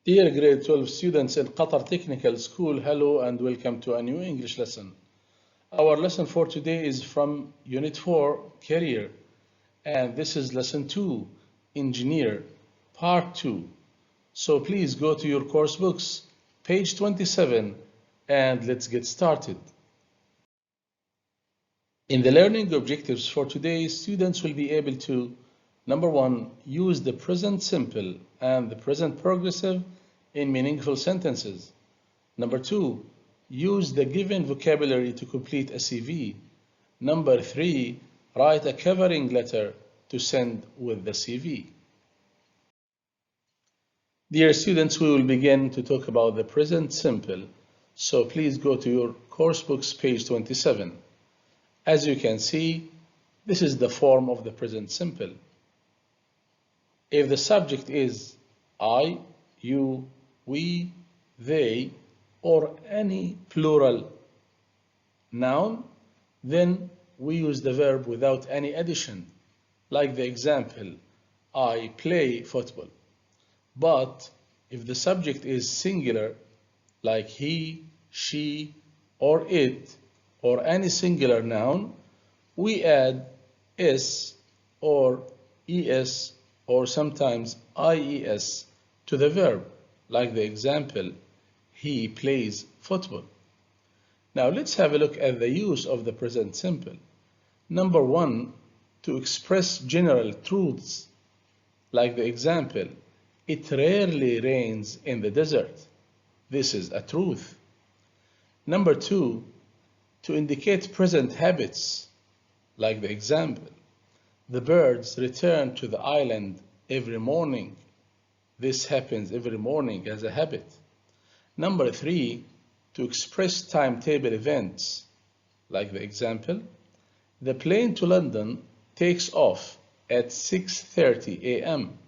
Dear grade 12 students in Qatar Technical School, hello and welcome to a new English lesson. Our lesson for today is from Unit 4, Career, and this is Lesson 2, Engineer, Part 2. So please go to your course books, page 27, and let's get started. In the learning objectives for today, students will be able to, number one, use the present simple and the present progressive in meaningful sentences. Number two, use the given vocabulary to complete a CV. Number three, write a covering letter to send with the CV. Dear students, we will begin to talk about the present simple. So please go to your course books, page 27. As you can see, this is the form of the present simple. If the subject is I, you, we, they, or any plural noun, then we use the verb without any addition, like the example, I play football. But if the subject is singular, like he, she, or it, or any singular noun, we add s or es or sometimes ies to the verb, like the example, he plays football. Now let's have a look at the use of the present simple. Number one, to express general truths, like the example, it rarely rains in the desert. This is a truth. Number two, to indicate present habits, like the example, the birds return to the island every morning. This happens every morning as a habit. Number three, to express timetable events, like the example, the plane to London takes off at 6:30 a.m.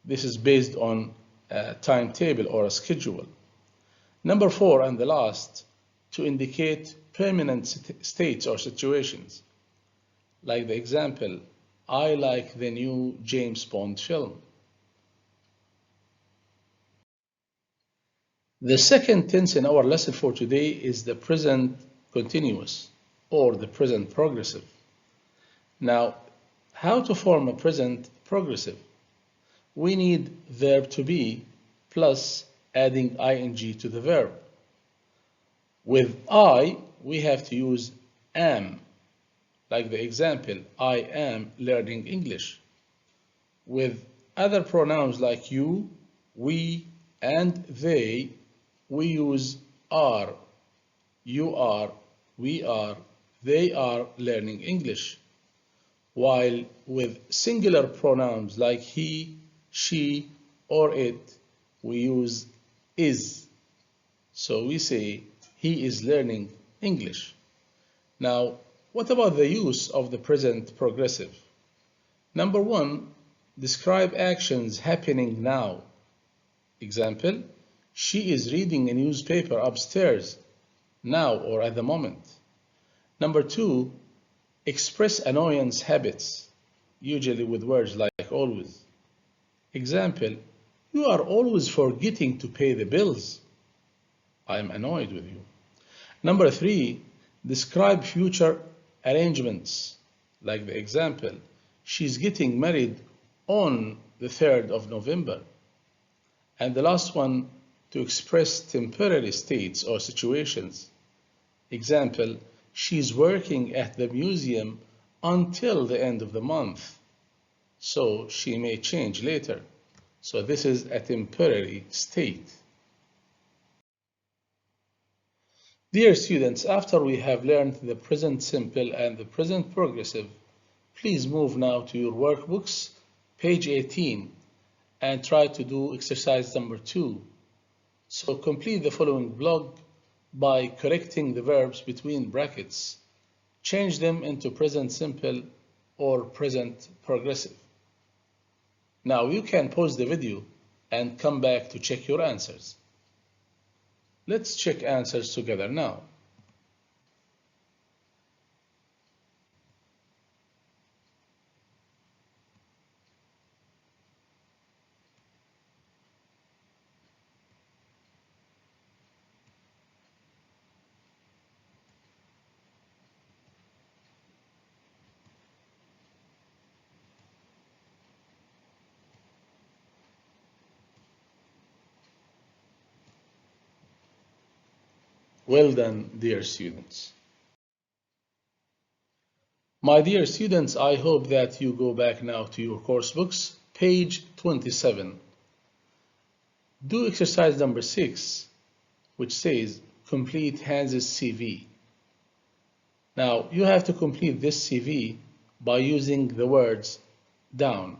This is based on a timetable or a schedule. Number four, and the last, to indicate permanent states or situations, like the example, I like the new James Bond film. The second tense in our lesson for today is the present continuous or the present progressive. Now, how to form a present progressive? We need verb to be plus adding ing to the verb. With I, we have to use am, like the example, I am learning English. With other pronouns like you, we, and they, we use are. You are, we are, they are learning English. While with singular pronouns like he, she, or it, we use is. So we say he is learning English. Now, what about the use of the present progressive? Number one, describe actions happening now. Example, she is reading a newspaper upstairs now or at the moment. Number two, express annoyance habits, usually with words like always. Example, you are always forgetting to pay the bills. I am annoyed with you. Number three, describe future arrangements, like the example, she's getting married on the 3rd of November. And the last one, to express temporary states or situations. Example, she's working at the museum until the end of the month, so she may change later. So this is a temporary state. Dear students, after we have learned the present simple and the present progressive, please move now to your workbooks, page 18, and try to do exercise number 2. So complete the following block by correcting the verbs between brackets. Change them into present simple or present progressive. Now you can pause the video and come back to check your answers. Let's check answers together now. Well done, dear students. My dear students, I hope that you go back now to your course books, page 27. Do exercise number 6, which says complete Hans' CV. Now, you have to complete this CV by using the words down.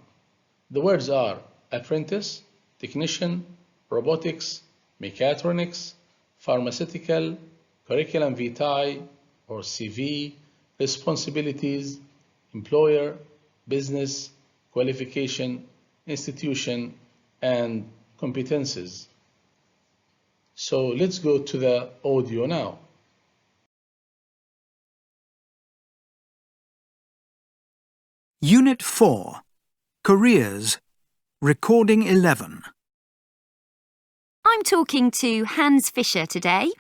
The words are apprentice, technician, robotics, mechatronics, pharmaceutical, curriculum vitae or CV, responsibilities, employer, business, qualification, institution, and competences. So let's go to the audio now. Unit 4, Careers, Recording 11. I'm talking to Hans Fischer today.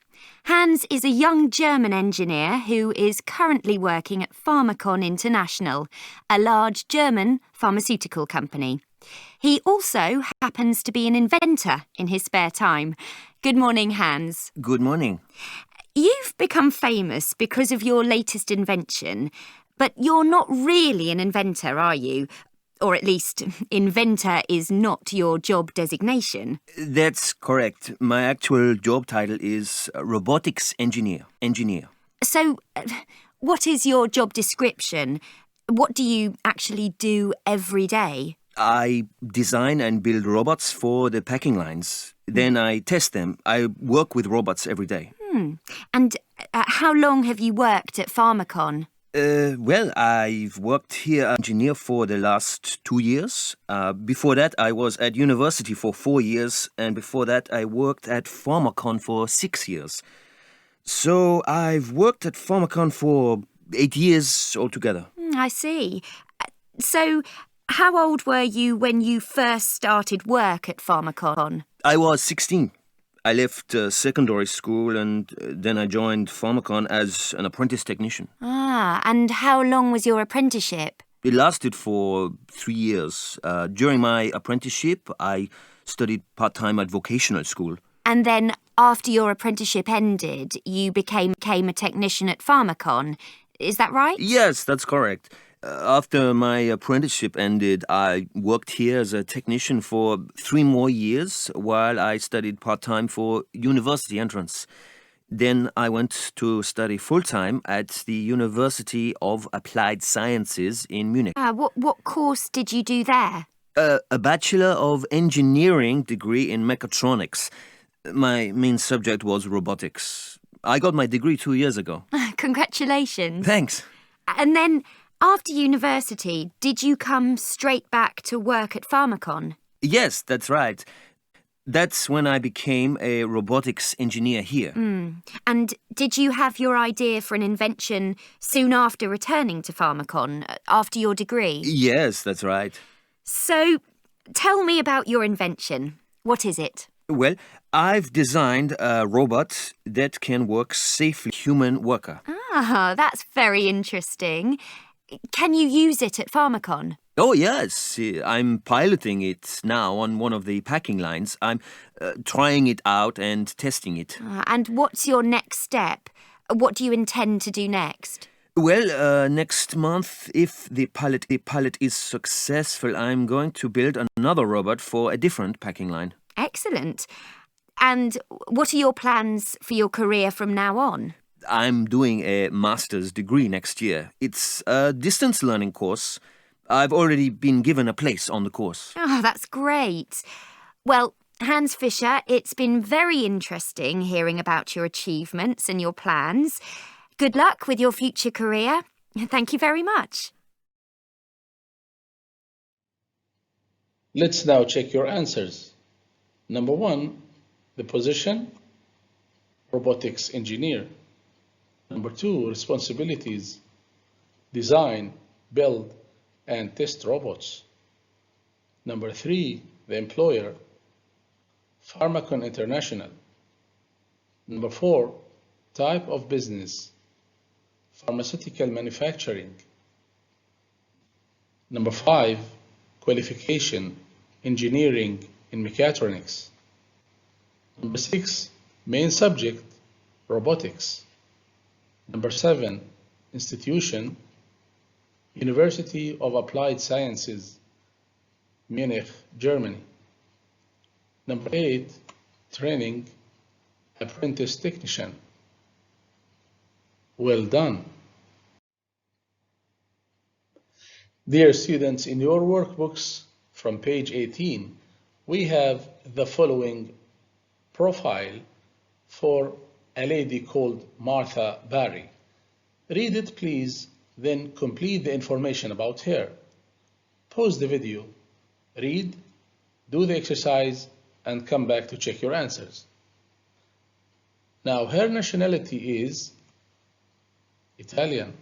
Hans is a young German engineer who is currently working at Pharmacon International, a large German pharmaceutical company. He also happens to be an inventor in his spare time. Good morning, Hans. Good morning. You've become famous because of your latest invention, but you're not really an inventor, are you? Or at least, inventor is not your job designation. That's correct. My actual job title is robotics engineer. So, what is your job description? What do you actually do every day? I design and build robots for the packing lines. Then I test them. I work with robots every day. And how long have you worked at Pharmacon? Well, I've worked here as engineer for the last 2 years. Before that, I was at university for 4 years, and before that, I worked at Pharmacon for 6 years. So I've worked at Pharmacon for 8 years altogether. I see. So, how old were you when you first started work at Pharmacon? I was 16. I left secondary school and then I joined Pharmacon as an apprentice technician. And how long was your apprenticeship? It lasted for 3 years. During my apprenticeship, I studied part-time at vocational school. And then, after your apprenticeship ended, you became a technician at Pharmacon. Is that right? Yes, that's correct. After my apprenticeship ended, I worked here as a technician for 3 more years while I studied part-time for university entrance. Then I went to study full-time at the University of Applied Sciences in Munich. What course did you do there? A Bachelor of Engineering degree in mechatronics. My main subject was robotics. I got my degree 2 years ago. Congratulations. Thanks. And then, after university, did you come straight back to work at Pharmacon? Yes, that's right. That's when I became a robotics engineer here. And did you have your idea for an invention soon after returning to Pharmacon, after your degree? Yes, that's right. So, tell me about your invention. What is it? Well, I've designed a robot that can work safely with a human worker. That's very interesting. Can you use it at Pharmacon? Oh, yes. I'm piloting it now on one of the packing lines. I'm trying it out and testing it. And what's your next step? What do you intend to do next? Well, next month, if the pilot is successful, I'm going to build another robot for a different packing line. Excellent. And what are your plans for your career from now on? I'm doing a master's degree next year. It's a distance learning course. I've already been given a place on the course. Oh, that's great. Well, Hans Fischer, it's been very interesting hearing about your achievements and your plans. Good luck with your future career. Thank you very much. Let's now check your answers. Number 1, the position, robotics engineer. Number 2, responsibilities, design, build, and test robots. Number 3, the employer, Pharmacon International. Number 4, type of business, pharmaceutical manufacturing. Number 5, qualification, engineering in mechatronics. Number 6, main subject, robotics. Number 7, institution, University of Applied Sciences, Munich, Germany. Number 8, training, apprentice technician. Well done. Dear students, in your workbooks from page 18, we have the following profile for a lady called Martha Barry. Read it, please, then complete the information about her. Pause the video, read, do the exercise, and come back to check your answers. Now, her nationality is Italian.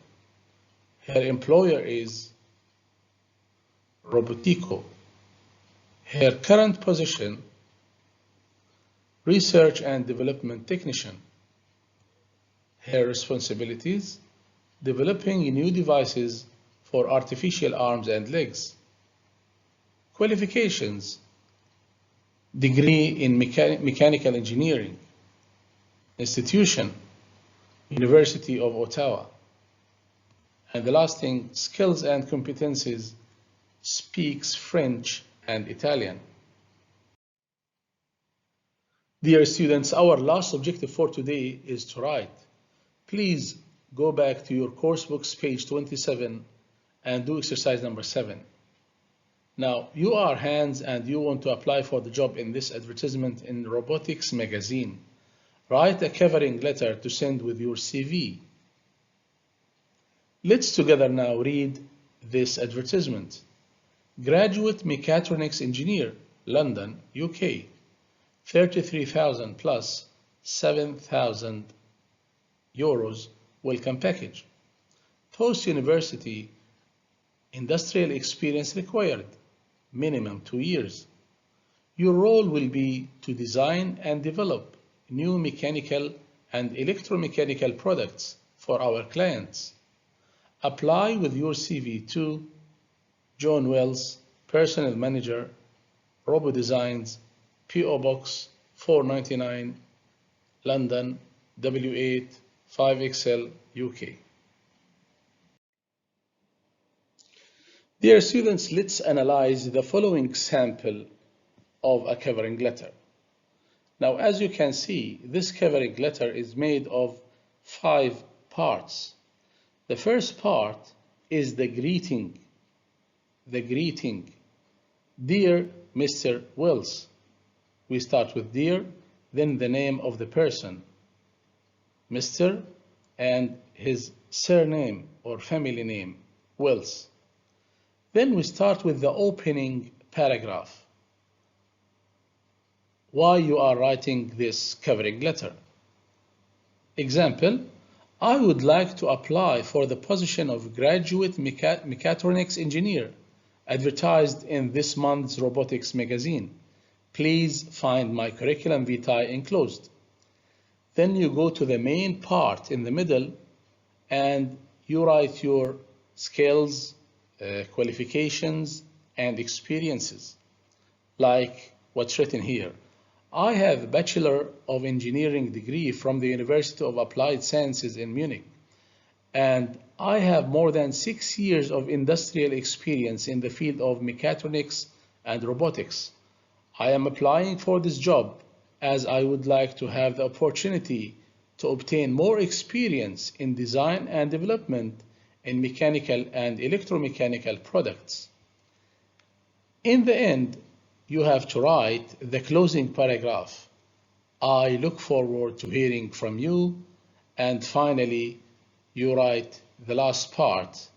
Her employer is Robotico. Her current position, research and development technician. Her responsibilities, developing new devices for artificial arms and legs. Qualifications, degree in mechanical engineering. Institution, University of Ottawa. And the last thing, skills and competencies, speaks French and Italian. Dear students, our last objective for today is to write. Please go back to your course books, page 27, and do exercise number 7. Now, you are Hans and you want to apply for the job in this advertisement in Robotics magazine. Write a covering letter to send with your CV. Let's together now read this advertisement. Graduate Mechatronics Engineer, London, UK, 33,000 plus 7,000 euros welcome package. Post-university industrial experience required, minimum 2 years. Your role will be to design and develop new mechanical and electromechanical products for our clients. Apply with your CV to John Wells, Personnel Manager, Robo Designs, P.O. Box 499, London, W8 5XL, UK. Dear students, let's analyze the following sample of a covering letter. Now, as you can see, this covering letter is made of 5 parts. The first part is the greeting. The greeting. Dear Mr. Wells. We start with dear, then the name of the person, Mr. and his surname or family name, Wells. Then we start with the opening paragraph. Why you are writing this covering letter. Example, I would like to apply for the position of graduate mechatronics engineer advertised in this month's Robotics magazine. Please find my curriculum vitae enclosed. Then you go to the main part in the middle and you write your skills, qualifications, and experiences, like what's written here. I have a Bachelor of Engineering degree from the University of Applied Sciences in Munich, and I have more than 6 years of industrial experience in the field of mechatronics and robotics. I am applying for this job as I would like to have the opportunity to obtain more experience in design and development in mechanical and electromechanical products. In the end, you have to write the closing paragraph. I look forward to hearing from you. And finally, you write the last part,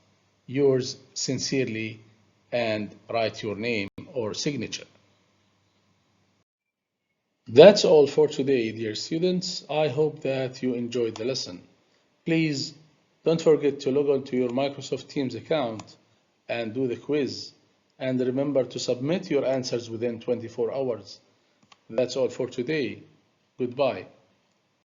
yours sincerely, and write your name or signature. That's all for today, dear students. I hope that you enjoyed the lesson. Please don't forget to log on to your Microsoft Teams account and do the quiz. And remember to submit your answers within 24 hours. That's all for today. Goodbye.